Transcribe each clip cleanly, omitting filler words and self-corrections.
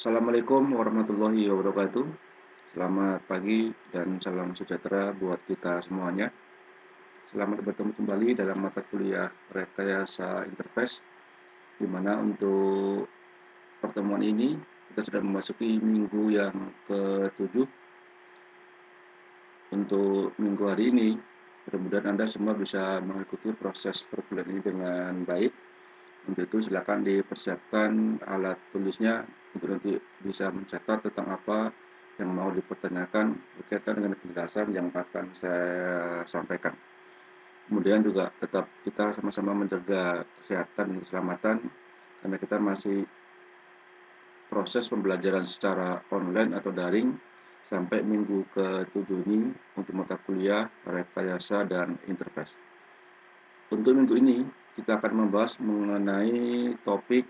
Assalamualaikum warahmatullahi wabarakatuh. Selamat pagi dan salam sejahtera buat kita semuanya. Selamat bertemu kembali dalam mata kuliah Rekayasa Interface, di mana untuk pertemuan ini kita sudah memasuki minggu yang ke-7. Untuk minggu hari ini, mudah-mudahan Anda semua bisa mengikuti proses perkuliahan ini dengan baik. Untuk itu silakan dipersiapkan alat tulisnya untuk nanti bisa mencatat tentang apa yang mau dipertanyakan berkaitan dengan penjelasan yang akan saya sampaikan. Kemudian juga tetap kita sama-sama menjaga kesehatan dan keselamatan karena kita masih proses pembelajaran secara online atau daring sampai minggu ke-7 ini untuk mata kuliah rekayasa dan interface. Untuk minggu ini kita akan membahas mengenai topik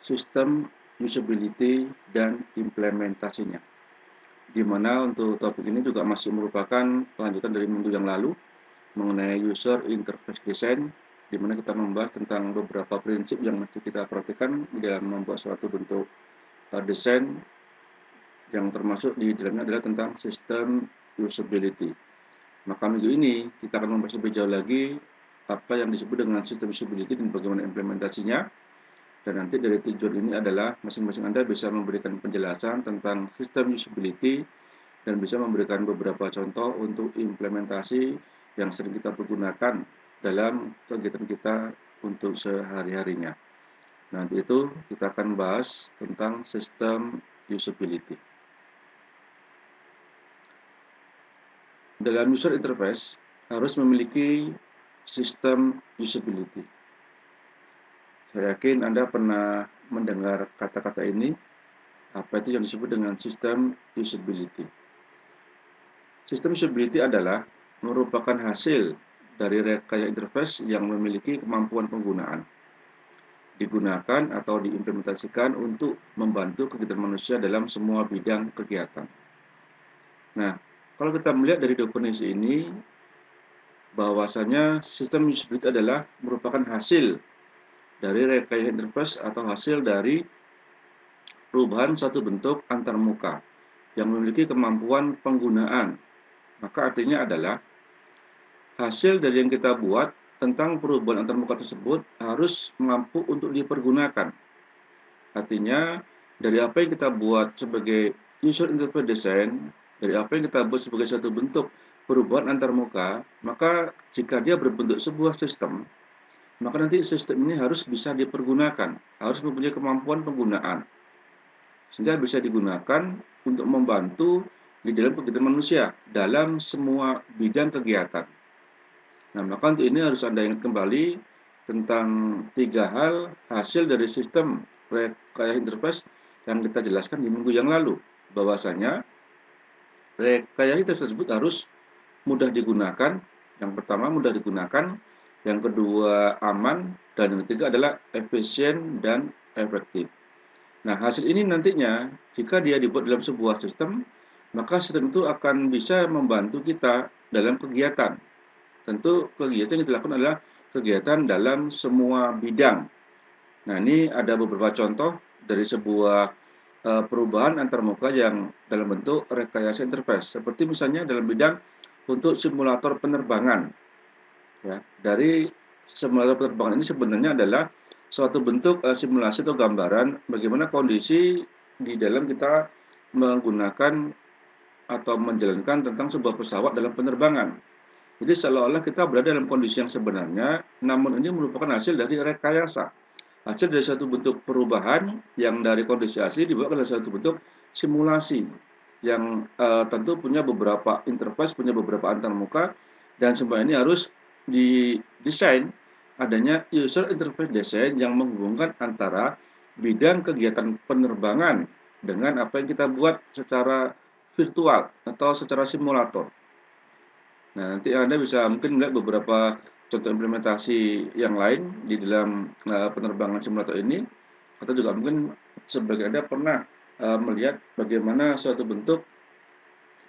sistem usability dan implementasinya. Di mana untuk topik ini juga masih merupakan lanjutan dari minggu yang lalu mengenai user interface design, di mana kita membahas tentang beberapa prinsip yang mesti kita perhatikan dalam membuat suatu bentuk desain, yang termasuk di dalamnya adalah tentang sistem usability. Maka minggu ini kita akan membahas lebih jauh lagi apa yang disebut dengan sistem usability dan bagaimana implementasinya. Dan nanti dari tujuan ini adalah masing-masing Anda bisa memberikan penjelasan tentang sistem usability dan bisa memberikan beberapa contoh untuk implementasi yang sering kita pergunakan dalam kegiatan kita untuk sehari-harinya. Nanti itu kita akan bahas tentang sistem usability. Dalam user interface harus memiliki sistem usability. Saya yakin Anda pernah mendengar kata-kata ini, apa itu yang disebut dengan sistem usability. Sistem usability adalah merupakan hasil dari rekayasa interface yang memiliki kemampuan penggunaan, digunakan atau diimplementasikan untuk membantu kegiatan manusia dalam semua bidang kegiatan. Nah, kalau kita melihat dari definisi ini, bahwasanya sistem usability adalah merupakan hasil dari rekayasa interface atau hasil dari perubahan suatu bentuk antarmuka yang memiliki kemampuan penggunaan. Maka artinya adalah hasil dari yang kita buat tentang perubahan antarmuka tersebut harus mampu untuk dipergunakan. Artinya dari apa yang kita buat sebagai user interface design, dari apa yang kita buat sebagai satu bentuk perubahan antarmuka, maka jika dia berbentuk sebuah sistem, maka nanti sistem ini harus bisa dipergunakan, harus mempunyai kemampuan penggunaan, sehingga bisa digunakan untuk membantu di dalam kegiatan manusia dalam semua bidang kegiatan. Nah, maka untuk ini harus Anda ingat kembali tentang 3 hal hasil dari sistem rekayasa interface yang kita jelaskan di minggu yang lalu, bahwasanya rekayasa interface tersebut harus mudah digunakan. Yang pertama mudah digunakan, yang kedua aman, dan yang ketiga adalah efisien dan efektif. Nah, hasil ini nantinya jika dia dibuat dalam sebuah sistem, maka sistem itu akan bisa membantu kita dalam kegiatan. Tentu kegiatan yang dilakukan adalah kegiatan dalam semua bidang. Nah, ini ada beberapa contoh dari sebuah perubahan antarmuka yang dalam bentuk rekayasa interface. Seperti misalnya dalam bidang untuk simulator penerbangan. Ya, dari simulator penerbangan ini sebenarnya adalah suatu bentuk simulasi atau gambaran bagaimana kondisi di dalam kita menggunakan atau menjalankan tentang sebuah pesawat dalam penerbangan. Jadi seolah-olah kita berada dalam kondisi yang sebenarnya, namun ini merupakan hasil dari rekayasa. Hasil dari suatu bentuk perubahan yang dari kondisi asli dibawa ke dalam suatu bentuk simulasi yang tentu punya beberapa interface, punya beberapa antarmuka, dan semua ini harus didesain adanya user interface design yang menghubungkan antara bidang kegiatan penerbangan dengan apa yang kita buat secara virtual atau secara simulator. Nah, nanti Anda bisa mungkin melihat beberapa contoh implementasi yang lain di dalam penerbangan simulator ini, atau juga mungkin sebagian Anda pernah melihat bagaimana suatu bentuk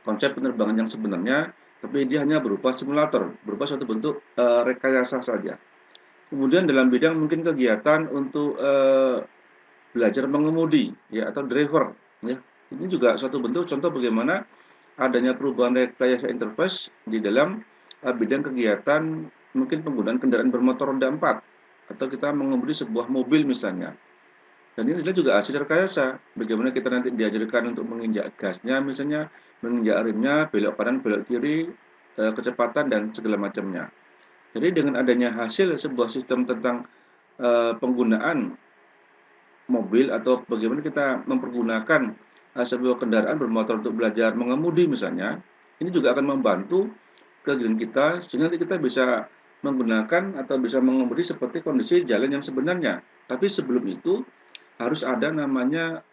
konsep penerbangan yang sebenarnya, tapi dia hanya berupa simulator, berupa suatu bentuk rekayasa saja. Kemudian dalam bidang mungkin kegiatan untuk belajar mengemudi ya atau driver ya. Ini juga suatu bentuk contoh bagaimana adanya perubahan rekayasa interface di dalam bidang kegiatan mungkin penggunaan kendaraan bermotor roda 4 atau kita mengemudi sebuah mobil misalnya. Dan ini adalah juga hasil rekayasa. Bagaimana kita nanti diajarkan untuk menginjak gasnya misalnya, menginjak remnya, belok kanan, belok kiri, kecepatan dan segala macamnya. Jadi dengan adanya hasil sebuah sistem tentang penggunaan mobil atau bagaimana kita mempergunakan sebuah kendaraan bermotor untuk belajar mengemudi misalnya, ini juga akan membantu kegiatan kita sehingga nanti kita bisa menggunakan atau bisa mengemudi seperti kondisi jalan yang sebenarnya. Tapi sebelum itu harus ada namanya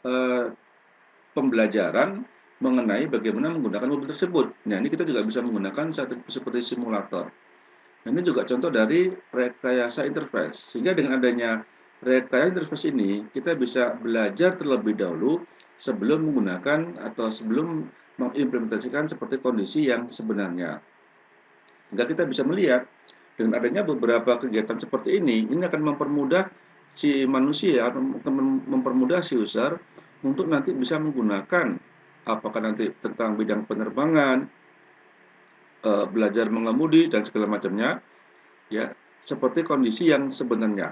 pembelajaran mengenai bagaimana menggunakan mobil tersebut. Nah, ini kita juga bisa menggunakan seperti simulator. Nah, ini juga contoh dari rekayasa interface. Sehingga dengan adanya rekayasa interface ini, kita bisa belajar terlebih dahulu sebelum menggunakan atau sebelum mengimplementasikan seperti kondisi yang sebenarnya. Sehingga kita bisa melihat dengan adanya beberapa kegiatan seperti ini akan mempermudah si manusia, akan mempermudah si user untuk nanti bisa menggunakan apakah nanti tentang bidang penerbangan, belajar mengemudi dan segala macamnya ya seperti kondisi yang sebenarnya.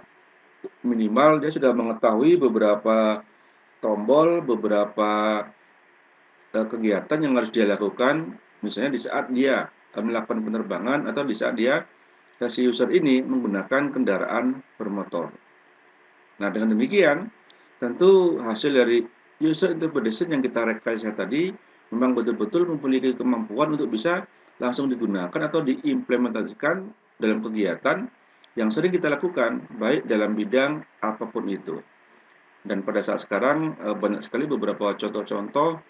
Minimal dia sudah mengetahui beberapa tombol, beberapa kegiatan yang harus dia lakukan, misalnya di saat dia melakukan penerbangan atau di saat dia si user ini menggunakan kendaraan bermotor. Nah, dengan demikian, tentu hasil dari user interpretation yang kita rekayasa tadi memang betul-betul memiliki kemampuan untuk bisa langsung digunakan atau diimplementasikan dalam kegiatan yang sering kita lakukan, baik dalam bidang apapun itu. Dan pada saat sekarang banyak sekali beberapa contoh-contoh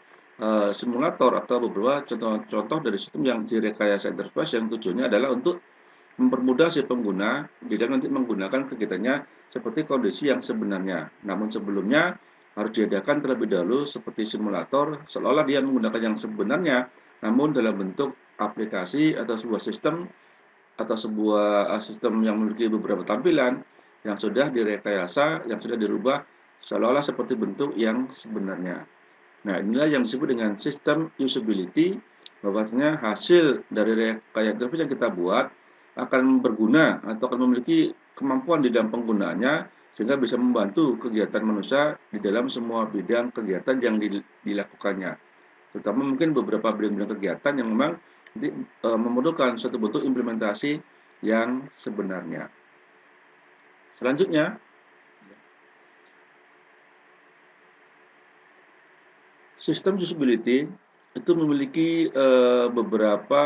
simulator atau beberapa contoh-contoh dari sistem yang direkayasa interface yang tujuannya adalah untuk mempermudah si pengguna di dalam nanti menggunakan kegiatannya seperti kondisi yang sebenarnya. Namun sebelumnya harus diadakan terlebih dahulu seperti simulator seolah-olah dia menggunakan yang sebenarnya namun dalam bentuk aplikasi atau sebuah sistem atau sebuah sistem yang memiliki beberapa tampilan yang sudah direkayasa, yang sudah dirubah seolah-olah seperti bentuk yang sebenarnya. Nah, inilah yang disebut dengan sistem usability, bahwasanya hasil dari rekayasa interface yang kita buat akan berguna atau akan memiliki kemampuan di dalam penggunaannya sehingga bisa membantu kegiatan manusia di dalam semua bidang kegiatan yang dilakukannya. Terutama mungkin beberapa bidang-bidang kegiatan yang memang memerlukan suatu bentuk implementasi yang sebenarnya. Selanjutnya, sistem usability itu memiliki beberapa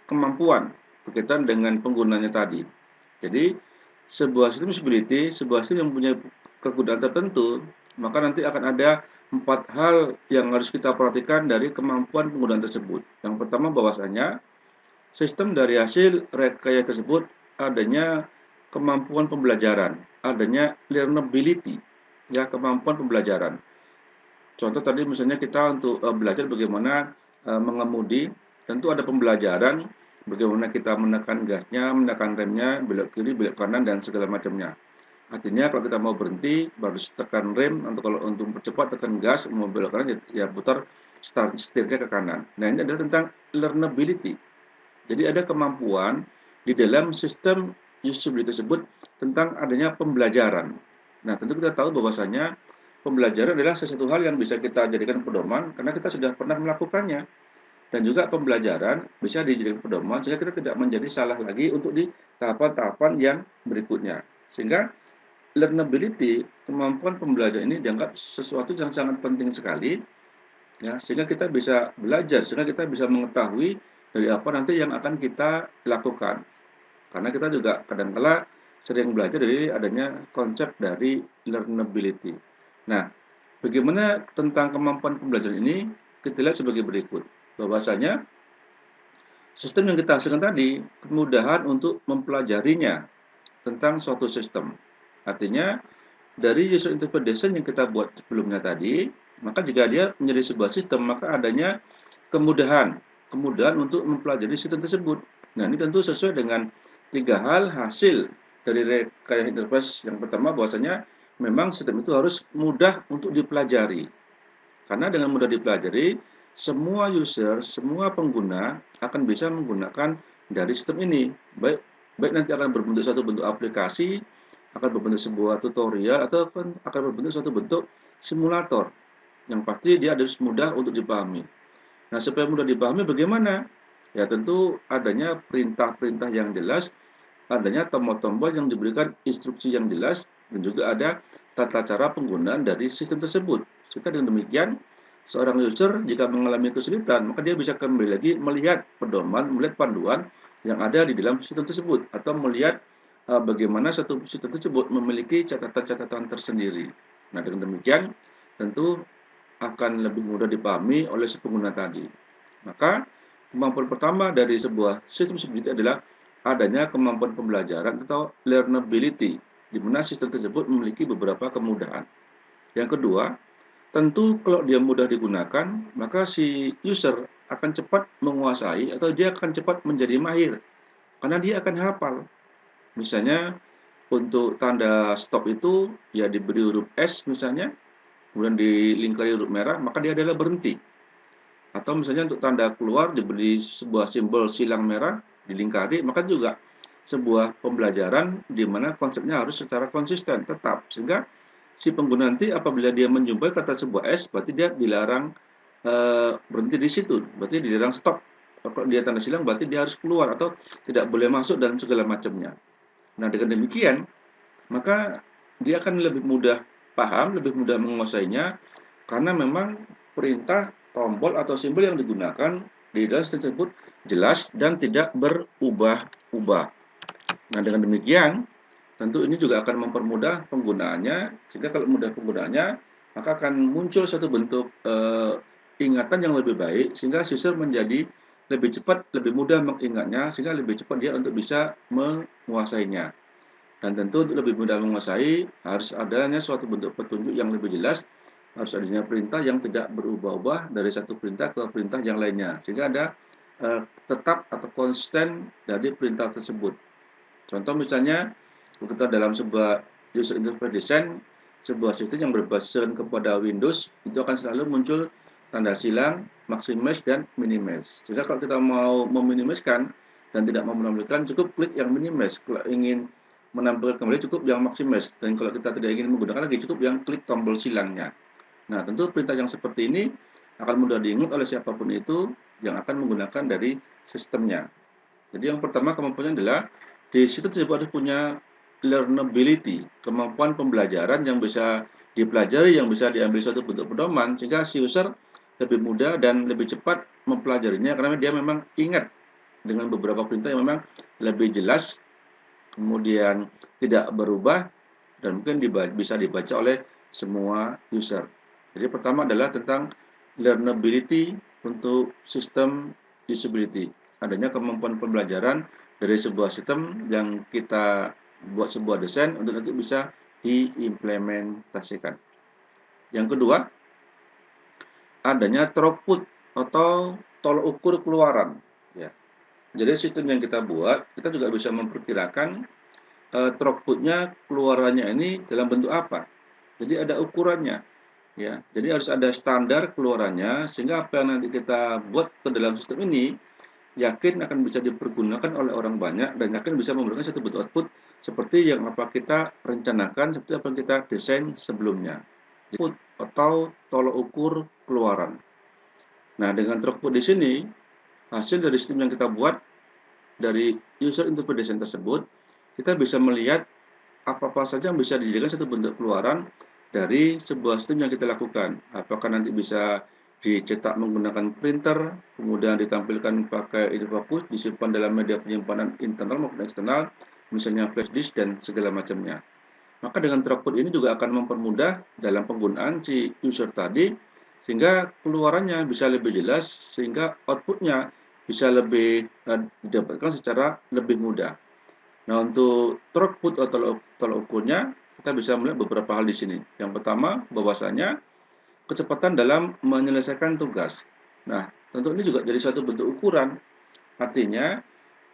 kemampuan berkaitan dengan penggunanya tadi. Jadi, sebuah sistem usability, sebuah sistem yang punya kegunaan tertentu, maka nanti akan ada 4 hal yang harus kita perhatikan dari kemampuan penggunaan tersebut. Yang pertama bahwasanya sistem dari hasil rekayasa tersebut adanya kemampuan pembelajaran, adanya learnability, ya kemampuan pembelajaran. Contoh tadi misalnya kita untuk belajar bagaimana mengemudi, tentu ada pembelajaran bagaimana kita menekan gasnya, menekan remnya, belok kiri, belok kanan dan segala macamnya. Artinya kalau kita mau berhenti harus tekan rem, atau kalau untuk mempercepat tekan gas, mau belok kanan ya putar setirnya ke kanan. Nah, ini adalah tentang learnability. Jadi ada kemampuan di dalam sistem usability tersebut tentang adanya pembelajaran. Nah, tentu kita tahu bahwasanya pembelajaran adalah sesuatu hal yang bisa kita jadikan pedoman karena kita sudah pernah melakukannya. Dan juga pembelajaran bisa dijadikan pedoman sehingga kita tidak menjadi salah lagi untuk di tahapan-tahapan yang berikutnya. Sehingga learnability, kemampuan pembelajaran ini dianggap sesuatu yang sangat penting sekali ya, sehingga kita bisa belajar, sehingga kita bisa mengetahui dari apa nanti yang akan kita lakukan. Karena kita juga kadang-kala sering belajar dari adanya konsep dari learnability. Nah, bagaimana tentang kemampuan pembelajaran ini? Kita lihat sebagai berikut. Bahwasanya sistem yang kita hasilkan tadi kemudahan untuk mempelajarinya tentang suatu sistem. Artinya dari user interpretation yang kita buat sebelumnya tadi, maka jika dia menjadi sebuah sistem, maka adanya kemudahan, kemudahan untuk mempelajari sistem tersebut. Nah, ini tentu sesuai dengan 3 hal hasil dari rekayasa interface yang pertama bahwasanya memang sistem itu harus mudah untuk dipelajari. Karena dengan mudah dipelajari, semua user, semua pengguna akan bisa menggunakan dari sistem ini. Baik baik nanti akan berbentuk satu bentuk aplikasi, akan berbentuk sebuah tutorial, atau akan berbentuk suatu bentuk simulator. Yang pasti dia harus mudah untuk dipahami. Nah, supaya mudah dipahami bagaimana? Ya tentu adanya perintah-perintah yang jelas, adanya tombol-tombol yang diberikan instruksi yang jelas, dan juga ada tata cara penggunaan dari sistem tersebut. Sehingga dengan demikian, seorang user jika mengalami kesulitan, maka dia bisa kembali lagi melihat pedoman, melihat panduan yang ada di dalam sistem tersebut, atau melihat bagaimana satu sistem tersebut memiliki catatan-catatan tersendiri. Nah, dengan demikian, tentu akan lebih mudah dipahami oleh si pengguna tadi. Maka, kemampuan pertama dari sebuah sistem seperti itu adalah adanya kemampuan pembelajaran atau learnability, di mana sistem tersebut memiliki beberapa kemudahan. Yang kedua, tentu kalau dia mudah digunakan, maka si user akan cepat menguasai atau dia akan cepat menjadi mahir, karena dia akan hafal. Misalnya, untuk tanda stop itu ya diberi huruf S misalnya, kemudian dilingkari huruf merah, maka dia adalah berhenti. Atau misalnya untuk tanda keluar diberi sebuah simbol silang merah, dilingkari, maka juga sebuah pembelajaran di mana konsepnya harus secara konsisten, tetap. Sehingga si pengguna nanti apabila dia menjumpai kata sebuah S, berarti dia dilarang berhenti di situ, berarti dilarang stop. Kalau dia tanda silang, berarti dia harus keluar atau tidak boleh masuk dan segala macamnya. Nah, dengan demikian, maka dia akan lebih mudah paham, lebih mudah menguasainya, karena memang perintah, tombol, atau simbol yang digunakan di dalam sistem tersebut jelas dan tidak berubah-ubah. Nah, dengan demikian, tentu ini juga akan mempermudah penggunaannya, sehingga kalau mudah penggunaannya, maka akan muncul satu bentuk ingatan yang lebih baik, sehingga user menjadi lebih cepat, lebih mudah mengingatnya, sehingga lebih cepat dia untuk bisa menguasainya. Dan tentu untuk lebih mudah menguasai, harus adanya suatu bentuk petunjuk yang lebih jelas, harus adanya perintah yang tidak berubah-ubah dari satu perintah ke perintah yang lainnya, sehingga ada tetap atau konsisten dari perintah tersebut. Contoh misalnya, kita dalam sebuah user interface design, sebuah sistem yang berbasis kepada Windows, itu akan selalu muncul tanda silang, maximize, dan minimize. Sehingga kalau kita mau meminimaliskan dan tidak mau menampilkan, cukup klik yang minimize. Kalau ingin menampilkan kembali, cukup yang maximize. Dan kalau kita tidak ingin menggunakan lagi, cukup yang klik tombol silangnya. Nah, tentu perintah yang seperti ini akan mudah diingat oleh siapapun itu yang akan menggunakan dari sistemnya. Jadi yang pertama kemampuannya adalah di situ tersebut harus punya learnability, kemampuan pembelajaran yang bisa dipelajari, yang bisa diambil suatu bentuk pedoman, sehingga si user lebih mudah dan lebih cepat mempelajarinya karena dia memang ingat dengan beberapa perintah yang memang lebih jelas, kemudian tidak berubah, dan mungkin bisa dibaca oleh semua user. Jadi pertama adalah tentang learnability untuk sistem usability. Adanya kemampuan pembelajaran dari sebuah sistem yang kita buat sebuah desain untuk nanti bisa diimplementasikan. Yang kedua, adanya throughput atau tolok ukur keluaran. Ya. Jadi sistem yang kita buat, kita juga bisa memperkirakan throughput-nya, keluarannya ini dalam bentuk apa. Jadi ada ukurannya. Ya, jadi harus ada standar keluarannya, sehingga apa yang nanti kita buat ke dalam sistem ini yakin akan bisa dipergunakan oleh orang banyak dan yakin bisa memberikan satu bentuk output seperti yang apa kita rencanakan, seperti apa yang kita desain sebelumnya. Output atau tolok ukur keluaran. Nah, dengan throughput di sini, hasil dari sistem yang kita buat dari user interpretation tersebut, kita bisa melihat apa-apa saja yang bisa dijadikan satu bentuk keluaran dari sebuah sistem yang kita lakukan. Apakah nanti bisa dicetak menggunakan printer, kemudian ditampilkan pakai infrakus, disimpan dalam media penyimpanan internal maupun eksternal, misalnya flash disk dan segala macamnya. Maka dengan throughput ini juga akan mempermudah dalam penggunaan si user tadi, sehingga keluarannya bisa lebih jelas, sehingga outputnya bisa lebih didapatkan secara lebih mudah. Nah, untuk throughput atau tolak ukurnya, kita bisa melihat beberapa hal di sini. Yang pertama, bahwasanya kecepatan dalam menyelesaikan tugas. Nah, tentu ini juga jadi satu bentuk ukuran. Artinya,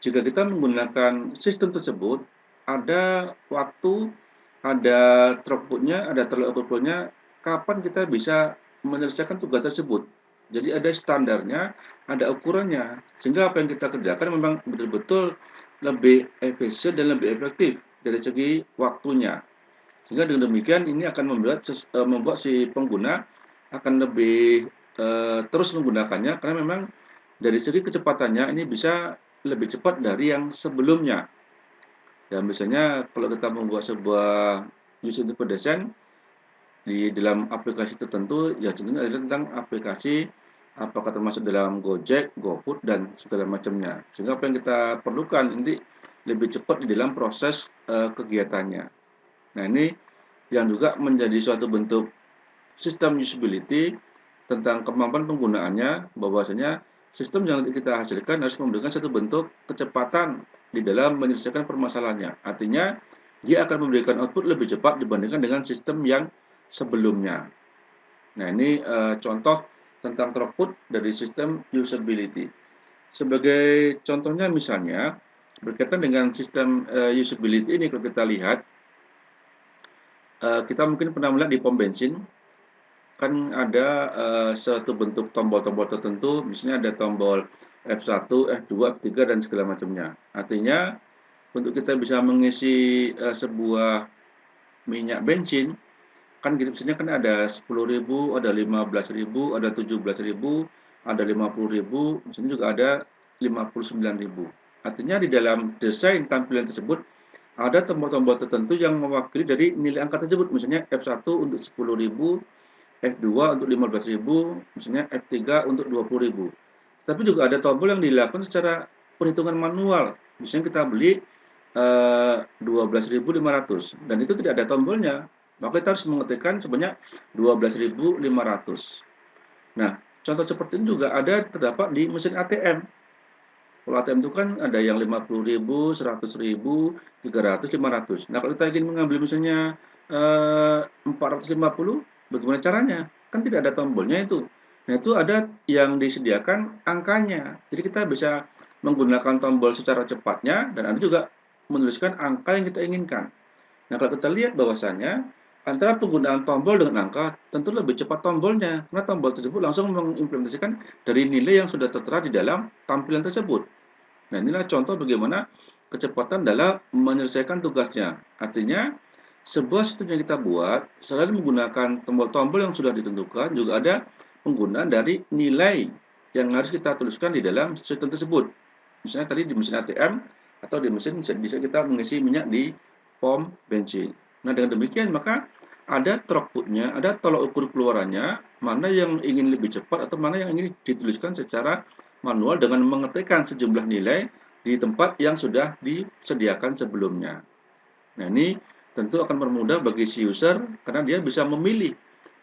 jika kita menggunakan sistem tersebut, ada waktu, ada throughput-nya, ada teluk ukurnya, kapan kita bisa menyelesaikan tugas tersebut. Jadi ada standarnya, ada ukurannya, sehingga apa yang kita kerjakan memang betul-betul lebih efisien dan lebih efektif dari segi waktunya. Sehingga dengan demikian ini akan membuat si pengguna akan lebih terus menggunakannya karena memang dari segi kecepatannya ini bisa lebih cepat dari yang sebelumnya. Dan misalnya kalau kita membuat sebuah user interface design di dalam aplikasi tertentu, ya contohnya adalah tentang aplikasi apakah termasuk dalam Gojek, GoFood, dan segala macamnya. Sehingga apa yang kita perlukan nanti lebih cepat di dalam proses kegiatannya. Nah, ini yang juga menjadi suatu bentuk sistem usability tentang kemampuan penggunaannya, bahwasanya sistem yang nanti kita hasilkan harus memberikan satu bentuk kecepatan di dalam menyelesaikan permasalahannya. Artinya, dia akan memberikan output lebih cepat dibandingkan dengan sistem yang sebelumnya. Nah, ini contoh tentang throughput dari sistem usability. Sebagai contohnya misalnya, berkaitan dengan sistem usability ini kalau kita lihat, kita mungkin pernah melihat di pom bensin, kan ada suatu bentuk tombol-tombol tertentu, misalnya ada tombol F1, F2, F3, dan segala macamnya. Artinya, untuk kita bisa mengisi sebuah minyak bensin, kan gitu misalnya kan ada 10.000, ada 15.000, ada 17.000, ada 50.000, misalnya juga ada 59.000. Artinya di dalam desain tampilan tersebut ada tombol-tombol tertentu yang mewakili dari nilai angka tersebut, misalnya F1 untuk 10.000, F2 untuk 15.000, misalnya F3 untuk 20.000. Tapi juga ada tombol yang dilakukan secara perhitungan manual. Misalnya kita beli 12.500 dan itu tidak ada tombolnya, maka kita harus mengetikkan sebanyak 12.500. Nah, contoh seperti ini juga terdapat di mesin ATM. Kalau ATM itu kan ada yang 50.000, 100.000, 300, 500. Nah, kalau kita ingin mengambil misalnya 450, bagaimana caranya? Kan tidak ada tombolnya itu. Nah, itu ada yang disediakan angkanya. Jadi kita bisa menggunakan tombol secara cepatnya dan ada juga menuliskan angka yang kita inginkan. Nah, kalau kita lihat bahwasannya antara penggunaan tombol dengan angka tentu lebih cepat tombolnya, karena tombol tersebut langsung mengimplementasikan dari nilai yang sudah tertera di dalam tampilan tersebut. Nah, inilah contoh bagaimana kecepatan dalam menyelesaikan tugasnya. Artinya, sebuah sistem yang kita buat selain menggunakan tombol-tombol yang sudah ditentukan, juga ada penggunaan dari nilai yang harus kita tuliskan di dalam sistem tersebut. Misalnya tadi di mesin ATM atau di mesin bisa kita mengisi minyak di pom bensin. Nah, dengan demikian maka ada throughput-nya, ada tolak ukur keluarannya, mana yang ingin lebih cepat atau mana yang ingin dituliskan secara manual dengan mengetikkan sejumlah nilai di tempat yang sudah disediakan sebelumnya. Nah, ini tentu akan bermudah bagi si user karena dia bisa memilih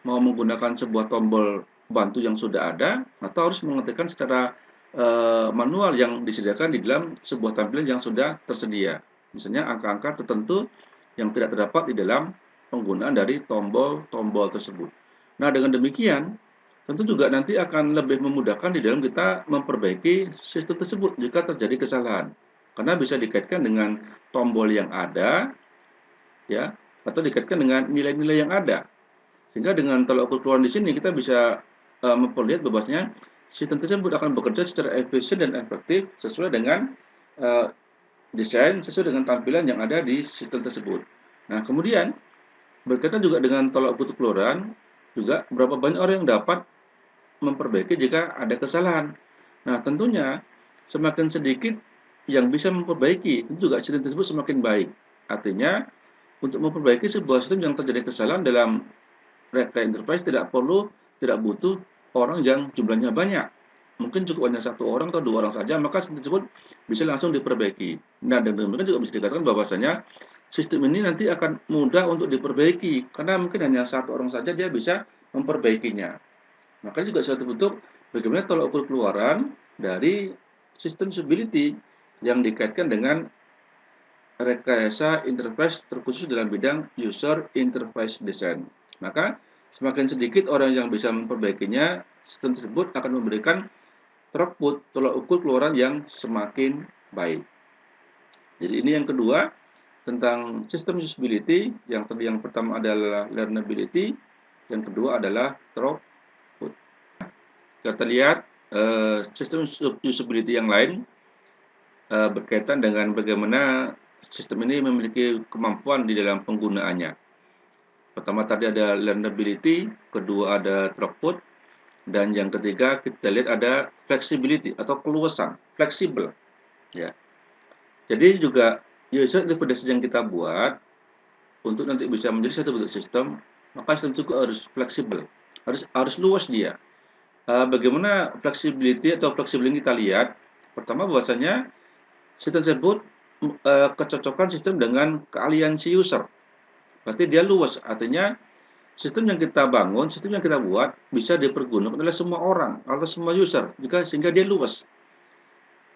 mau menggunakan sebuah tombol bantu yang sudah ada atau harus mengetikkan secara manual yang disediakan di dalam sebuah tampilan yang sudah tersedia. Misalnya angka-angka tertentu yang tidak terdapat di dalam penggunaan dari tombol-tombol tersebut. Nah, dengan demikian tentu juga nanti akan lebih memudahkan di dalam kita memperbaiki sistem tersebut jika terjadi kesalahan. Karena bisa dikaitkan dengan tombol yang ada, ya, atau dikaitkan dengan nilai-nilai yang ada. Sehingga dengan tolak ukur keluaran di sini kita bisa memperlihat bahwasanya sistem tersebut akan bekerja secara efisien dan efektif sesuai dengan uh, desain, sesuai dengan tampilan yang ada di sistem tersebut. Nah, kemudian berkaitan juga dengan tolak ukur keluaran, juga berapa banyak orang yang dapat memperbaiki jika ada kesalahan. Nah, tentunya semakin sedikit yang bisa memperbaiki, itu juga sistem tersebut semakin baik. Artinya, untuk memperbaiki sebuah sistem yang terjadi kesalahan dalam Reka Enterprise tidak butuh orang yang jumlahnya banyak. Mungkin cukup hanya satu orang atau dua orang saja, maka sistem tersebut bisa langsung diperbaiki. Nah, dan demikian juga bisa dikatakan bahwasanya sistem ini nanti akan mudah untuk diperbaiki, karena mungkin hanya satu orang saja dia bisa memperbaikinya. Makanya juga suatu bentuk bagaimana tolak ukur keluaran dari sistem usability yang dikaitkan dengan rekayasa interface terkhusus dalam bidang user interface design. Maka semakin sedikit orang yang bisa memperbaikinya, sistem tersebut akan memberikan throughput tolak ukur keluaran yang semakin baik. Jadi ini yang kedua, tentang sistem usability. Yang pertama adalah learnability, yang kedua adalah throughput. Kita lihat sistem usability yang lain berkaitan dengan bagaimana sistem ini memiliki kemampuan di dalam penggunaannya. Pertama tadi ada learnability, kedua ada throughput, dan yang ketiga kita lihat ada flexibility atau keluasan, fleksibel. Ya. Jadi juga user interface yang kita buat untuk nanti bisa menjadi satu bentuk sistem, maka sistem juga harus fleksibel, harus luas dia. Bagaimana flexibility atau fleksibel yang kita lihat? Pertama bahwasanya sistem tersebut kecocokan sistem dengan keahlian si user. Berarti dia luas, artinya sistem yang kita bangun, sistem yang kita buat bisa dipergunakan oleh semua orang atau semua user, sehingga dia luas.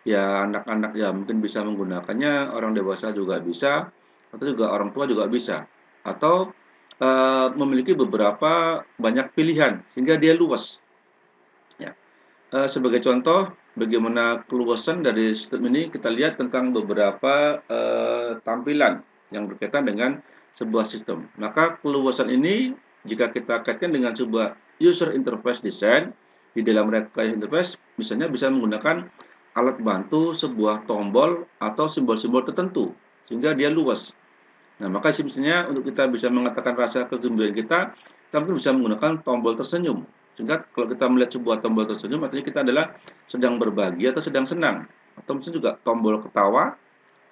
Ya anak-anak ya mungkin bisa menggunakannya, orang dewasa juga bisa, atau juga orang tua juga bisa, atau memiliki beberapa banyak pilihan sehingga dia luas. Ya. Sebagai contoh, bagaimana keluasan dari sistem ini kita lihat tentang beberapa tampilan yang berkaitan dengan sebuah sistem. Maka keluasan ini jika kita kaitkan dengan sebuah user interface design di dalam rekayasa interface, misalnya bisa menggunakan alat bantu sebuah tombol atau simbol-simbol tertentu sehingga dia luas. Nah, maka misalnya untuk kita bisa mengatakan rasa kegembiraan kita mungkin bisa menggunakan tombol tersenyum. Sehingga kalau kita melihat sebuah tombol tersenyum, artinya kita adalah sedang berbagi atau sedang senang. Atau mungkin juga tombol ketawa,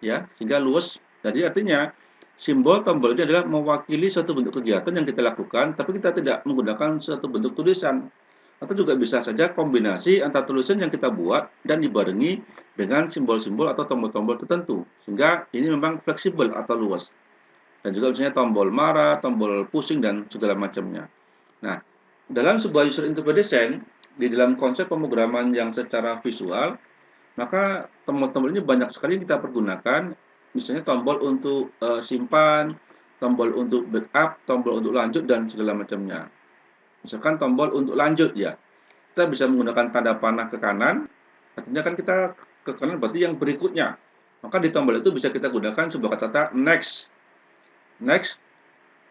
ya, sehingga luas. Jadi artinya simbol tombol ini adalah mewakili suatu bentuk kegiatan yang kita lakukan, tapi kita tidak menggunakan suatu bentuk tulisan. Atau juga bisa saja kombinasi antara tulisan yang kita buat dan dibarengi dengan simbol-simbol atau tombol-tombol tertentu. Sehingga ini memang fleksibel atau luas. Dan juga misalnya tombol marah, tombol pusing, dan segala macamnya. Nah, dalam sebuah user interface design, di dalam konsep pemrograman yang secara visual, maka tombol-tombol ini banyak sekali yang kita pergunakan, misalnya tombol untuk simpan, tombol untuk backup, tombol untuk lanjut, dan segala macamnya. Misalkan tombol untuk lanjut ya, kita bisa menggunakan tanda panah ke kanan, artinya kan kita ke kanan berarti yang berikutnya. Maka di tombol itu bisa kita gunakan sebuah kata next, next,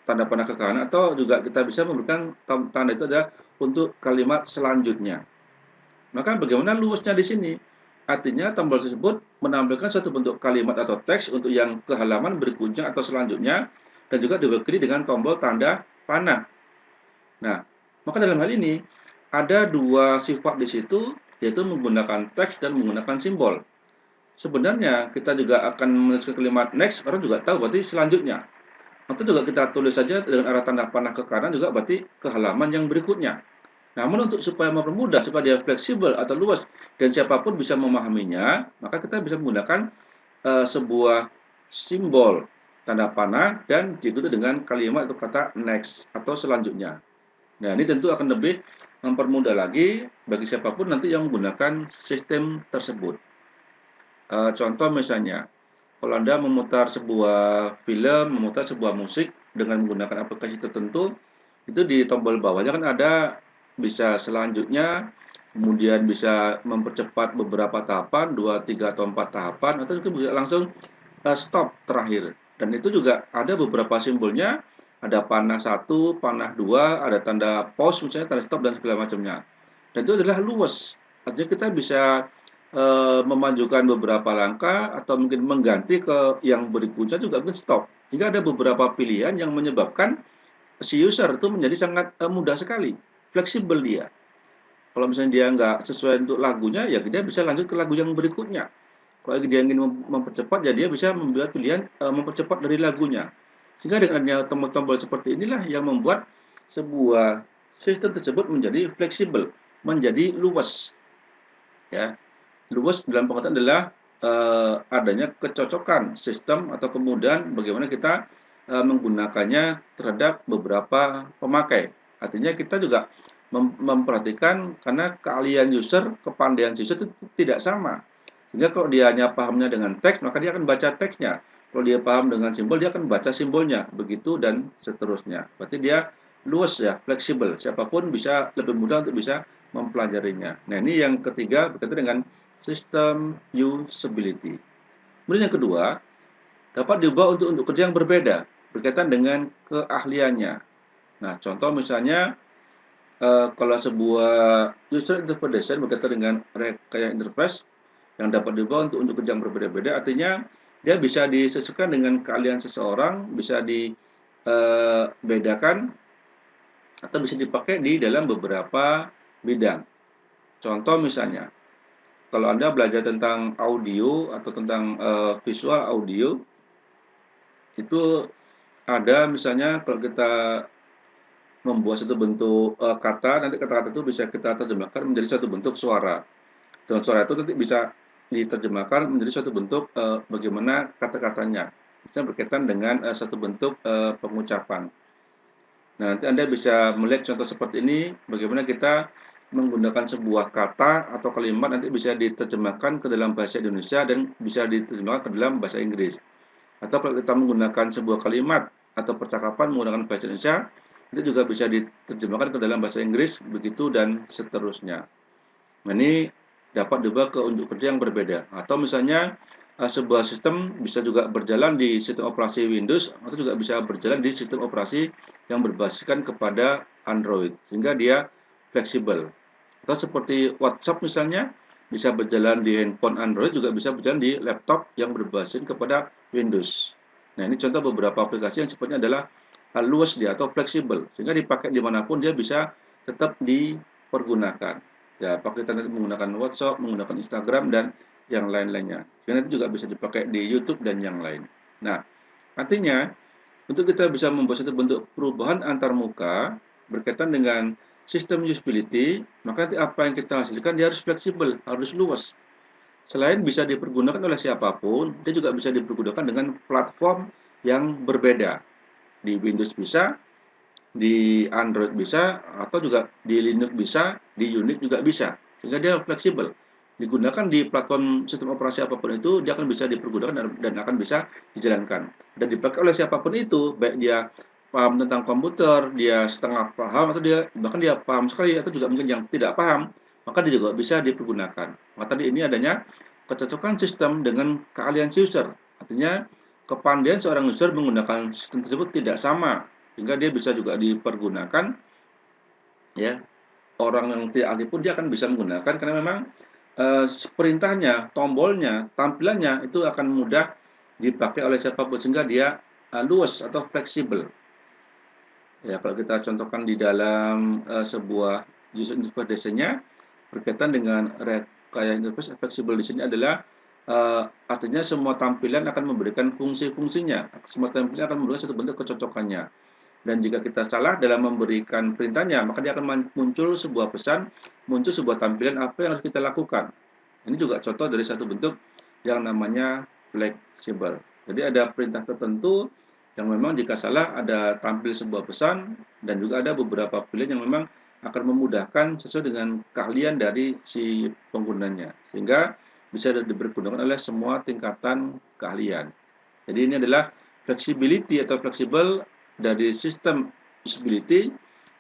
tanda panah ke kanan, atau juga kita bisa memberikan tanda itu adalah untuk kalimat selanjutnya. Maka bagaimana luasnya di sini? Artinya tombol tersebut menampilkan satu bentuk kalimat atau teks untuk yang ke halaman berikutnya atau selanjutnya, dan juga diwakili dengan tombol tanda panah. Nah, maka dalam hal ini ada dua sifat di situ, yaitu menggunakan teks dan menggunakan simbol. Sebenarnya kita juga akan menuliskan kalimat next, orang juga tahu berarti selanjutnya. Atau juga kita tulis saja dengan arah tanda panah ke kanan juga berarti ke halaman yang berikutnya. Namun untuk supaya mempermudah, supaya dia fleksibel atau luas dan siapapun bisa memahaminya, maka kita bisa menggunakan sebuah simbol tanda panah dan diikuti dengan kalimat atau kata next atau selanjutnya. Nah, ini tentu akan lebih mempermudah lagi bagi siapapun nanti yang menggunakan sistem tersebut. Contoh misalnya, kalau Anda memutar sebuah film, memutar sebuah musik dengan menggunakan aplikasi tertentu, itu di tombol bawahnya kan ada bisa selanjutnya, kemudian bisa mempercepat beberapa tahapan, 2, 3, atau 4 tahapan, atau mungkin bisa langsung stop terakhir. Dan itu juga ada beberapa simbolnya, ada panah 1, panah 2, ada tanda pause misalnya, tanda stop, dan segala macamnya. Dan itu adalah luas. Artinya kita bisa memajukan beberapa langkah atau mungkin mengganti ke yang berikutnya juga mungkin stop. Hingga ada beberapa pilihan yang menyebabkan si user itu menjadi sangat mudah sekali, fleksibel dia. Kalau misalnya dia nggak sesuai untuk lagunya, ya dia bisa lanjut ke lagu yang berikutnya. Kalau dia ingin mempercepat, ya dia bisa membuat pilihan mempercepat dari lagunya. Sehingga dengan adanya tombol-tombol seperti inilah yang membuat sebuah sistem tersebut menjadi fleksibel, menjadi luas. Ya, luas dalam pengertian adalah adanya kecocokan sistem atau kemudahan bagaimana kita menggunakannya terhadap beberapa pemakai. Artinya kita juga memperhatikan karena keahlian user, kepandaian user itu tidak sama. Sehingga kalau dia hanya pahamnya dengan teks, maka dia akan baca teksnya. Kalau dia paham dengan simbol, dia akan baca simbolnya. Begitu dan seterusnya. Berarti dia luas ya, fleksibel. Siapapun bisa lebih mudah untuk bisa mempelajarinya. Nah, ini yang ketiga berkaitan dengan sistem usability. Kemudian yang kedua, dapat diubah untuk kerja yang berbeda berkaitan dengan keahliannya. Nah, contoh misalnya kalau sebuah user interpretation berkaitan dengan kayak interface yang dapat diubah untuk kerja yang berbeda-beda, artinya dia bisa disesuaikan dengan keahlian seseorang, bisa dibedakan atau bisa dipakai di dalam beberapa bidang. Contoh misalnya, kalau Anda belajar tentang audio atau tentang visual audio, itu ada misalnya kalau kita membuat satu bentuk kata, nanti kata-kata itu bisa kita terjemahkan menjadi satu bentuk suara. Dan suara itu nanti bisa diterjemahkan menjadi suatu bentuk bagaimana kata-katanya. Misalnya berkaitan dengan satu bentuk pengucapan. Nah, nanti Anda bisa melihat contoh seperti ini, bagaimana kita menggunakan sebuah kata atau kalimat nanti bisa diterjemahkan ke dalam bahasa Indonesia dan bisa diterjemahkan ke dalam bahasa Inggris. Atau kalau kita menggunakan sebuah kalimat atau percakapan menggunakan bahasa Indonesia, itu juga bisa diterjemahkan ke dalam bahasa Inggris, begitu dan seterusnya. Nah, ini dapat diubah ke unjuk kerja yang berbeda. Atau misalnya sebuah sistem bisa juga berjalan di sistem operasi Windows atau juga bisa berjalan di sistem operasi yang berbasiskan kepada Android, sehingga dia fleksibel. Atau seperti WhatsApp misalnya, bisa berjalan di handphone Android, juga bisa berjalan di laptop yang berbasis kepada Windows. Nah, ini contoh beberapa aplikasi yang sifatnya adalah luas dia atau fleksibel, sehingga dipakai dimanapun dia bisa tetap dipergunakan. Ya, apakah kita nanti menggunakan WhatsApp, menggunakan Instagram, dan yang lain-lainnya. Sehingga nanti juga bisa dipakai di YouTube dan yang lain. Nah, artinya untuk kita bisa membuat satu bentuk perubahan antar muka berkaitan dengan sistem usability, maka nanti apa yang kita hasilkan dia harus fleksibel, harus luas. Selain bisa dipergunakan oleh siapapun, dia juga bisa dipergunakan dengan platform yang berbeda. Di Windows bisa, di Android bisa, atau juga di Linux bisa, di Unix juga bisa. Sehingga dia fleksibel. Digunakan di platform sistem operasi apapun itu, dia akan bisa dipergunakan dan akan bisa dijalankan. Dan dipakai oleh siapapun itu, baik dia paham tentang komputer, dia setengah paham, atau dia bahkan dia paham sekali, atau juga mungkin yang tidak paham, maka dia juga bisa dipergunakan. Maka tadi ini adanya kecocokan sistem dengan keahlian user. Artinya, kepandaian seorang user menggunakan sistem tersebut tidak sama, sehingga dia bisa juga dipergunakan, ya, orang yang tidak ahli pun dia akan bisa menggunakan karena memang perintahnya, tombolnya, tampilannya itu akan mudah dipakai oleh siapapun sehingga dia luas atau fleksibel. Ya, kalau kita contohkan di dalam sebuah user interface desainnya berkaitan dengan kayak interface fleksibel di sini adalah artinya semua tampilan akan memberikan fungsi-fungsinya, semua tampilan akan memberikan satu bentuk kecocokannya. Dan jika kita salah dalam memberikan perintahnya, maka dia akan muncul sebuah pesan, muncul sebuah tampilan apa yang harus kita lakukan. Ini juga contoh dari satu bentuk yang namanya fleksibel. Jadi ada perintah tertentu yang memang jika salah ada tampil sebuah pesan dan juga ada beberapa pilihan yang memang akan memudahkan sesuai dengan keahlian dari si penggunanya. Sehingga bisa dipergunakan oleh semua tingkatan keahlian. Jadi ini adalah flexibility atau fleksibel dari sistem usability.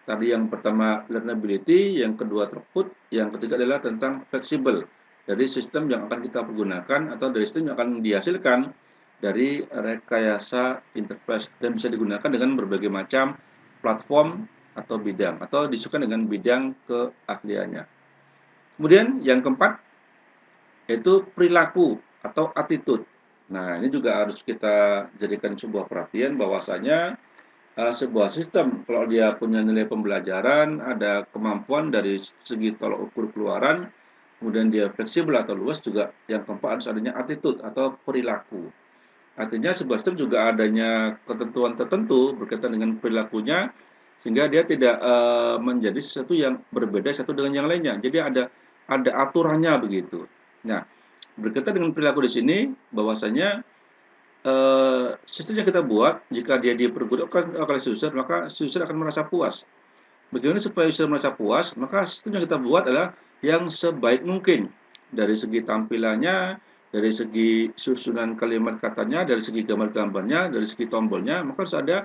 Tadi yang pertama learnability, yang kedua throughput, yang ketiga adalah tentang fleksibel dari sistem yang akan kita pergunakan atau dari sistem yang akan dihasilkan dari rekayasa interface dan bisa digunakan dengan berbagai macam platform atau bidang atau disukai dengan bidang keahliannya. Kemudian yang keempat yaitu perilaku atau attitude. Nah, ini juga harus kita jadikan sebuah perhatian bahwasanya sebuah sistem kalau dia punya nilai pembelajaran, ada kemampuan dari segi tolak ukur keluaran, kemudian dia fleksibel atau luas juga yang keempat harus adanya attitude atau perilaku. Artinya sebuah sistem juga adanya ketentuan tertentu berkaitan dengan perilakunya sehingga dia tidak menjadi sesuatu yang berbeda satu dengan yang lainnya. Jadi ada aturannya begitu. Nah, berkaitan dengan perilaku di sini bahwasanya sistem yang kita buat jika dia dipergunakan oleh si user maka si user akan merasa puas. Bagaimana supaya user merasa puas? Maka sistem yang kita buat adalah yang sebaik mungkin dari segi tampilannya, dari segi susunan kalimat katanya, dari segi gambar-gambarnya, dari segi tombolnya, maka harus ada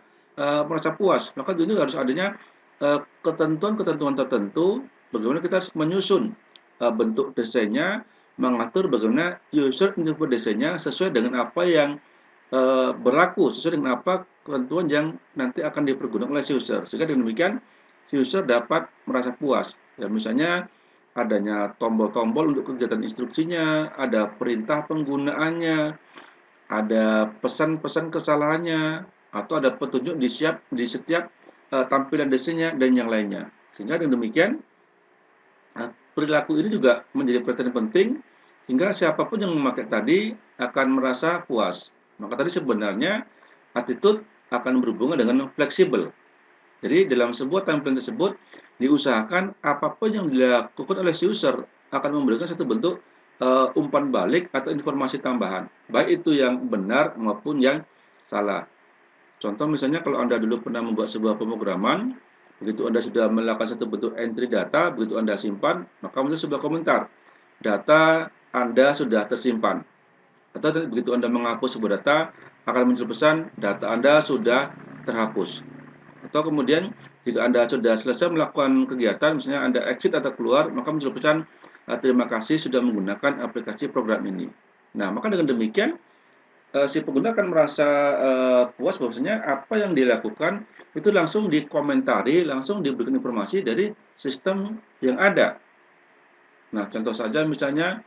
merasa puas. Maka itu harus adanya ketentuan-ketentuan tertentu bagaimana kita harus menyusun bentuk desainnya, mengatur bagaimana user interface desainnya sesuai dengan apa yang berlaku sesuai dengan apa ketentuan yang nanti akan dipergunakan oleh si user. Sehingga dengan demikian si user dapat merasa puas. Ya, misalnya adanya tombol-tombol untuk kegiatan instruksinya, ada perintah penggunaannya, ada pesan-pesan kesalahannya, atau ada petunjuk di setiap tampilan desainnya dan yang lainnya. Sehingga dengan demikian perilaku ini juga menjadi perhatian penting sehingga siapapun yang memakai tadi akan merasa puas. Maka tadi sebenarnya attitude akan berhubungan dengan fleksibel. Jadi dalam sebuah tampilan tersebut diusahakan apapun yang dilakukan oleh si user akan memberikan satu bentuk umpan balik atau informasi tambahan, baik itu yang benar maupun yang salah. Contoh misalnya kalau Anda dulu pernah membuat sebuah pemrograman, begitu Anda sudah melakukan satu bentuk entry data, begitu Anda simpan, maka muncul sebuah komentar, data Anda sudah tersimpan. Atau begitu Anda menghapus sebuah data, akan muncul pesan, data Anda sudah terhapus. Atau kemudian, jika Anda sudah selesai melakukan kegiatan, misalnya Anda exit atau keluar, maka muncul pesan, terima kasih sudah menggunakan aplikasi program ini. Nah, maka dengan demikian, si pengguna akan merasa puas bahwasanya apa yang dilakukan itu langsung dikomentari, langsung diberikan informasi dari sistem yang ada. Nah, contoh saja misalnya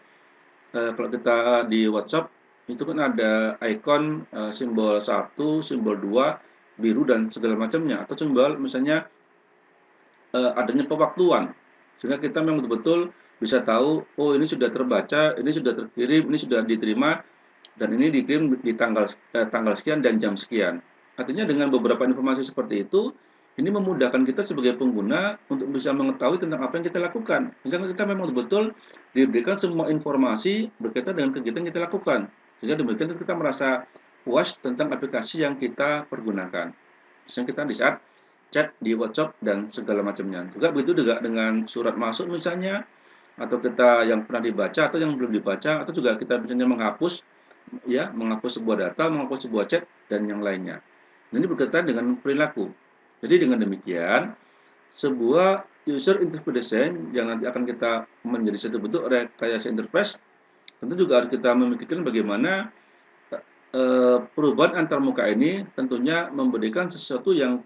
kalau kita di WhatsApp itu kan ada ikon simbol 1, simbol 2, biru dan segala macamnya atau simbol misalnya adanya pewaktuan sehingga kita memang betul-betul bisa tahu oh ini sudah terbaca, ini sudah terkirim, ini sudah diterima dan ini dikirim di tanggal sekian dan jam sekian. Artinya dengan beberapa informasi seperti itu, ini memudahkan kita sebagai pengguna untuk bisa mengetahui tentang apa yang kita lakukan. Sehingga kita memang betul-betul diberikan semua informasi berkaitan dengan kegiatan yang kita lakukan. Sehingga demikian kita merasa puas tentang aplikasi yang kita pergunakan. Misalnya kita di saat chat di WhatsApp dan segala macamnya. Juga begitu juga dengan surat masuk misalnya, atau kita yang pernah dibaca atau yang belum dibaca, atau juga kita misalnya menghapus ya, menghapus sebuah data, menghapus sebuah chat dan yang lainnya. Nah, ini berkaitan dengan perilaku. Jadi dengan demikian, sebuah user interface design yang nanti akan kita menjadi satu bentuk rekayasa interface, tentu juga harus kita memikirkan bagaimana perubahan antar muka ini tentunya memberikan sesuatu yang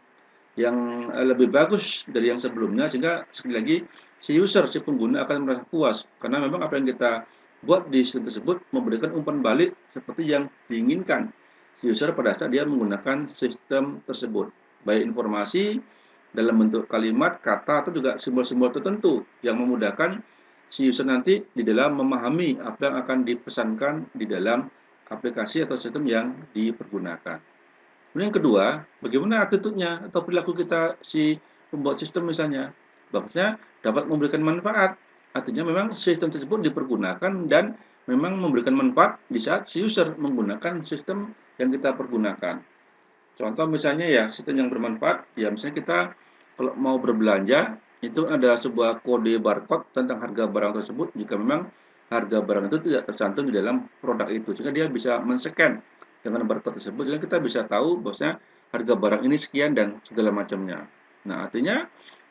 lebih bagus dari yang sebelumnya sehingga sekali lagi si user, si pengguna akan merasa puas karena memang apa yang kita buat di sistem tersebut memberikan umpan balik seperti yang diinginkan si user pada saat dia menggunakan sistem tersebut, baik informasi dalam bentuk kalimat, kata atau juga simbol-simbol tertentu yang memudahkan si user nanti di dalam memahami apa yang akan dipesankan di dalam aplikasi atau sistem yang dipergunakan. Kemudian yang kedua, bagaimana attitude-nya atau perilaku kita si pembuat sistem misalnya. Bagusnya dapat memberikan manfaat. Artinya memang sistem tersebut dipergunakan dan memang memberikan manfaat di saat si user menggunakan sistem yang kita pergunakan. Contoh misalnya ya, sistem yang bermanfaat, ya misalnya kita kalau mau berbelanja, itu ada sebuah kode barcode tentang harga barang tersebut, jika memang harga barang itu tidak tercantum di dalam produk itu. Sehingga dia bisa men-scan dengan barcode tersebut, sehingga kita bisa tahu bahwasanya harga barang ini sekian dan segala macamnya. Nah, artinya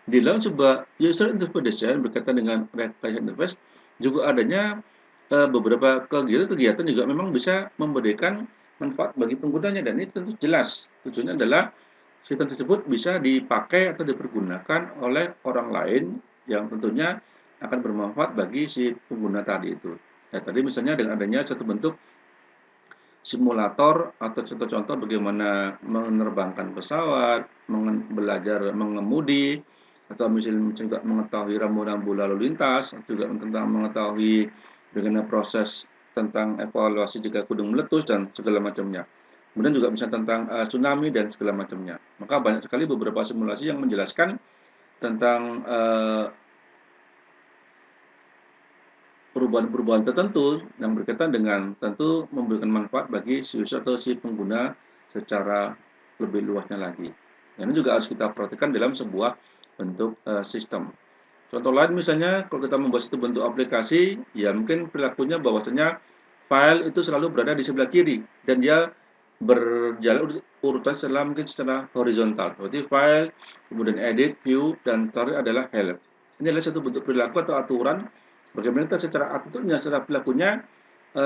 di dalam sebuah user interface design berkaitan dengan rekayasa interface, juga adanya beberapa kegiatan-kegiatan juga memang bisa memberikan manfaat bagi penggunanya dan ini tentu jelas tujuannya adalah sistem tersebut bisa dipakai atau dipergunakan oleh orang lain yang tentunya akan bermanfaat bagi si pengguna tadi itu. Ya, tadi misalnya dengan adanya satu bentuk simulator atau contoh-contoh bagaimana menerbangkan pesawat, belajar mengemudi, atau misalnya juga mengetahui rambu-rambu lalu lintas, juga tentang mengetahui bagaimana proses tentang evaluasi jika gunung meletus dan segala macamnya. Kemudian juga misalnya tentang tsunami dan segala macamnya. Maka banyak sekali beberapa simulasi yang menjelaskan tentang perubahan-perubahan tertentu yang berkaitan dengan tentu memberikan manfaat bagi si user atau si pengguna secara lebih luasnya lagi. Ini juga harus kita perhatikan dalam sebuah bentuk sistem. Contoh lain misalnya kalau kita membuat satu bentuk aplikasi, ya mungkin perilakunya bahwasanya file itu selalu berada di sebelah kiri dan dia berjalan urutan secara horizontal. Berarti file, kemudian edit, view, dan terakhir adalah help. Ini adalah satu bentuk perilaku atau aturan bagaimana kita secara attitude-nya, secara perilakunya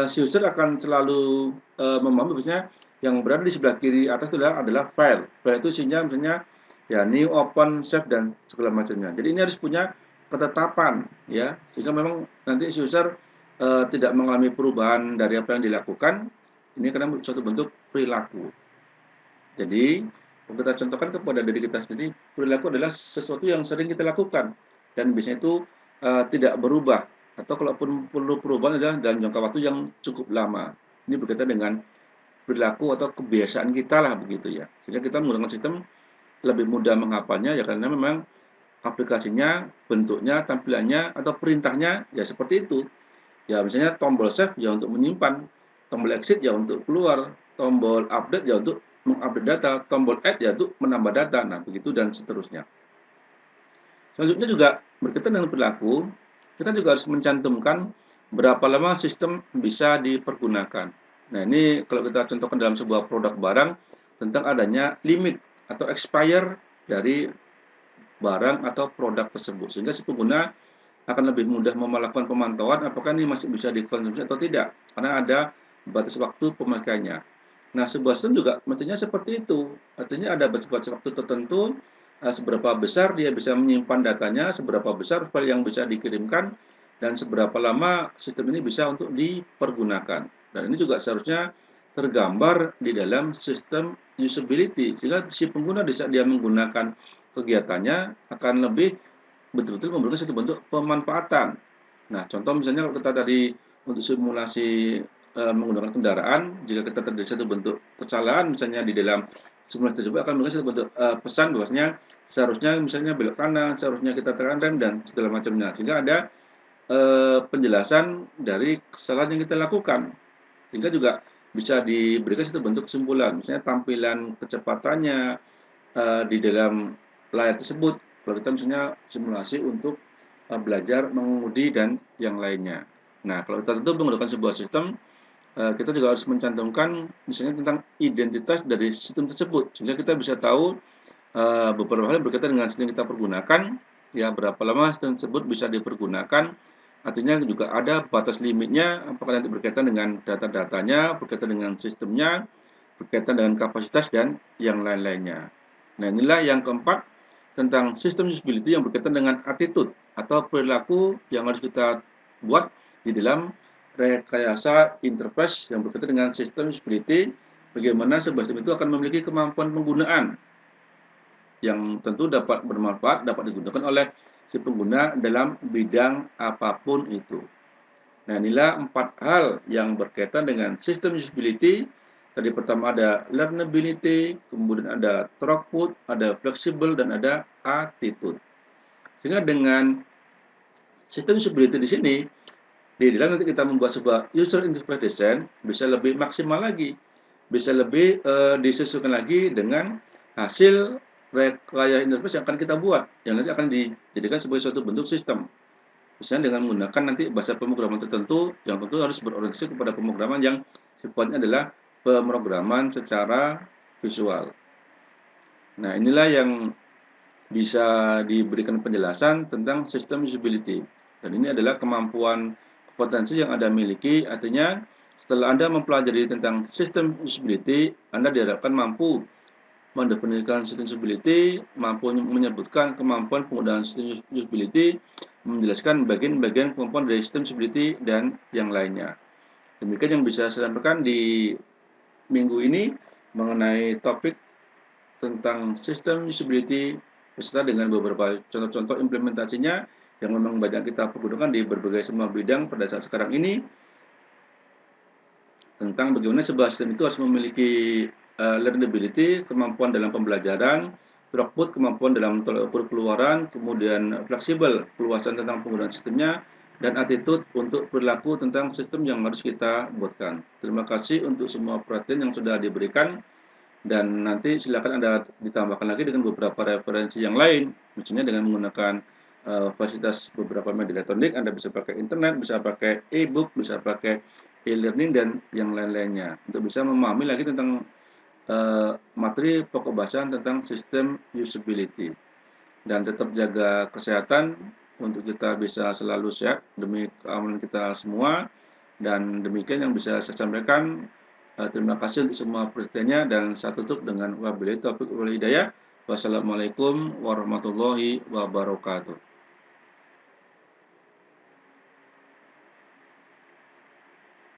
si user akan selalu memahami bahwasanya Yang berada di sebelah kiri atas itu adalah file. File itu isinya misalnya ya new, open, save dan segala macamnya. Jadi ini harus punya ketetapan ya, sehingga memang nanti si user tidak mengalami perubahan dari apa yang dilakukan. Ini karena suatu bentuk perilaku. Jadi kalau kita contohkan kepada diri kita sendiri, perilaku adalah sesuatu yang sering kita lakukan dan biasanya itu tidak berubah, atau kalaupun perlu perubahan adalah dalam jangka waktu yang cukup lama. Ini berkaitan dengan perilaku atau kebiasaan kita lah begitu ya. Sehingga kita menggunakan sistem lebih mudah menghafalnya ya, karena memang aplikasinya, bentuknya, tampilannya atau perintahnya ya seperti itu. Ya misalnya tombol save ya untuk menyimpan, tombol exit ya untuk keluar, tombol update ya untuk mengupdate data, tombol add ya untuk menambah data. Nah, begitu dan seterusnya. Selanjutnya juga berkaitan dengan perilaku, kita juga harus mencantumkan berapa lama sistem bisa dipergunakan. Nah, ini kalau kita contohkan dalam sebuah produk barang tentang adanya limit atau expire dari barang atau produk tersebut, sehingga si pengguna akan lebih mudah melakukan pemantauan apakah ini masih bisa dikonsumsi atau tidak, karena ada batas waktu pemakaiannya. Nah, sebuah sistem juga mestinya seperti itu, artinya ada batas waktu tertentu, seberapa besar dia bisa menyimpan datanya, seberapa besar file yang bisa dikirimkan, dan seberapa lama sistem ini bisa untuk dipergunakan. Dan ini juga seharusnya tergambar di dalam sistem usability, sehingga si pengguna di saat dia menggunakan kegiatannya akan lebih betul-betul memberikan satu bentuk pemanfaatan. Nah, contoh misalnya kalau kita tadi untuk simulasi menggunakan kendaraan, jika kita terjadi satu bentuk kesalahan misalnya di dalam simulasi tersebut akan memberikan satu bentuk pesan bahwasanya seharusnya misalnya belok kanan, seharusnya kita tekan rem dan segala macamnya. Sehingga ada penjelasan dari kesalahan yang kita lakukan. Sehingga juga bisa diberikan satu bentuk kesimpulan, misalnya tampilan kecepatannya di dalam layar tersebut. Kalau kita misalnya simulasi untuk belajar mengemudi dan yang lainnya. Nah, kalau kita tentu menggunakan sebuah sistem, kita juga harus mencantumkan misalnya tentang identitas dari sistem tersebut, sehingga kita bisa tahu beberapa hal berkaitan dengan sistem yang kita pergunakan, ya berapa lama sistem tersebut bisa dipergunakan. Artinya juga ada batas limitnya, apakah nanti berkaitan dengan data-datanya, berkaitan dengan sistemnya, berkaitan dengan kapasitas dan yang lain-lainnya. Nah, inilah yang keempat tentang sistem usability yang berkaitan dengan attitude atau perilaku yang harus kita buat di dalam rekayasa interface yang berkaitan dengan sistem usability. Bagaimana sebuah sistem itu akan memiliki kemampuan penggunaan yang tentu dapat bermanfaat, dapat digunakan oleh si pengguna dalam bidang apapun itu. Nah, inilah 4 hal yang berkaitan dengan sistem usability. Tadi pertama ada learnability, kemudian ada throughput, ada flexible, dan ada attitude. Sehingga dengan sistem usability di sini, di dalam nanti kita membuat sebuah user interface design bisa lebih maksimal lagi, bisa lebih disesuaikan lagi dengan hasil rekayasa interface yang akan kita buat, yang nanti akan dijadikan sebagai suatu bentuk sistem. Misalnya dengan menggunakan nanti bahasa pemrograman tertentu yang tentu harus berorientasi kepada pemrograman yang sifatnya adalah pemrograman secara visual. Nah, inilah yang bisa diberikan penjelasan tentang sistem usability. Dan ini adalah kemampuan potensi yang Anda miliki, artinya setelah Anda mempelajari tentang sistem usability, Anda diharapkan mampu mendefinisikan sistem usability, mampu menyebutkan kemampuan penggunaan sistem usability, menjelaskan bagian-bagian kemampuan dari sistem usability dan yang lainnya. Demikian yang bisa saya sampaikan di minggu ini mengenai topik tentang sistem usability beserta dengan beberapa contoh-contoh implementasinya yang memang banyak kita pergunakan di berbagai semua bidang pada saat sekarang ini, tentang bagaimana sebuah sistem itu harus memiliki learnability, kemampuan dalam pembelajaran, throughput, kemampuan dalam tolak ukur keluaran, kemudian fleksibel, keluasan tentang penggunaan sistemnya, dan attitude untuk perilaku tentang sistem yang harus kita buatkan. Terima kasih untuk semua perhatian yang sudah diberikan, dan nanti silakan Anda ditambahkan lagi dengan beberapa referensi yang lain, misalnya dengan menggunakan fasilitas beberapa media elektronik. Anda bisa pakai internet, bisa pakai e-book, bisa pakai e-learning, dan yang lain-lainnya untuk bisa memahami lagi tentang materi pokok bahasan tentang sistem usability. Dan tetap jaga kesehatan untuk kita bisa selalu sehat demi keamanan kita semua. Dan demikian yang bisa saya sampaikan. Terima kasih untuk semua perhatiannya dan saya tutup dengan wabillahi taufiq wal hidayah. Wassalamualaikum warahmatullahi wabarakatuh.